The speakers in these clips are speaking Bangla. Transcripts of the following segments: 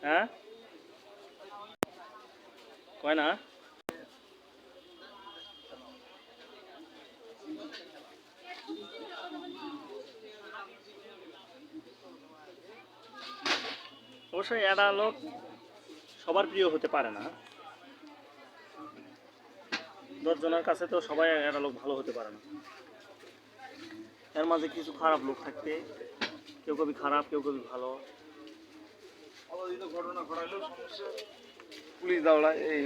হ্যাঁ কয় না অবশ্যই এটা লোক সবার প্রিয় হতে পারে না। 10 জনের কাছে তো সবাই একটা লোক ভালো হতে পারে না। এর মাঝে কিছু খারাপ লোক থাকতে, কেউ কবি খারাপ, কেউ কবি ভালো। ঘটনা ঘটাইলেও সমস্যা, পুলিশ দাওড়ায় এই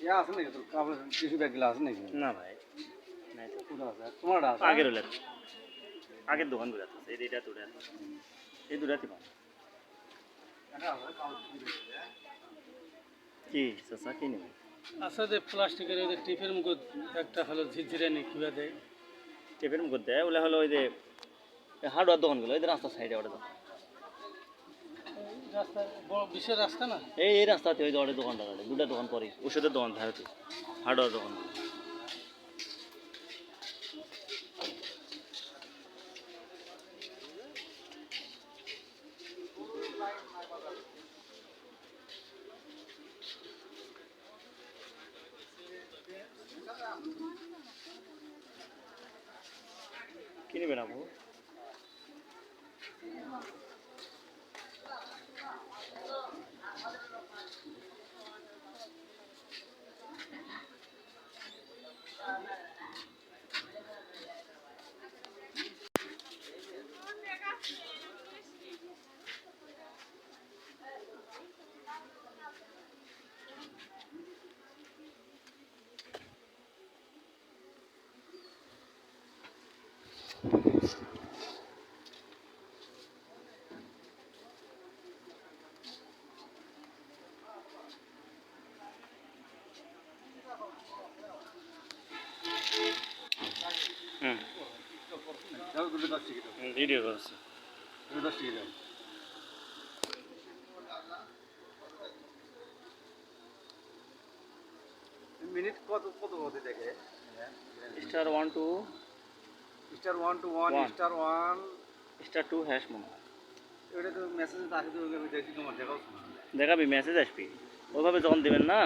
ইয়া আছে নাকি তোর কাপড় টিস্যু ব্যাগ গুলো আছে নাকি? না ভাই নাই তো। কোথাও আছে তোমার আছে? আগের হলে আগের দোকান দুটো আছে, এই দুইটা দুটো আছে, এই দুটাতে পাবো। কি চাচা কি নেবেন? আচ্ছা যে প্লাস্টিকের ওই যে টিপের মুখ একটা হলো ঝিরঝিরে নিয়ে কিবা দেয়, টেপের মুখ দেয় ওগুলো হলো ওই যে হার্ডওয়ার দোকানগুলো, ওই যে রাস্তার সাইডে ওটা দোকান, রাস্তা বড় বিশেষ রাস্তা না। এই রাস্তাতে ওই যে ওটা দোকানটা আছে, দুটা দোকান পরে ওষুধের দোকান ধারে হার্ডওয়ার দোকান। কি নেবেন আপু? হুম ভিডিও করছি। মিনিট কত কত কত দেখে? Star 1 2 star 1 two 1 1 star 1 star 2 hash মনে হয় এটা তো মেসেজ আসে তো দেখি তোমার দেখাও। দেখাবি, মেসেজ আসবি, ওইভাবে যখন দেবেন না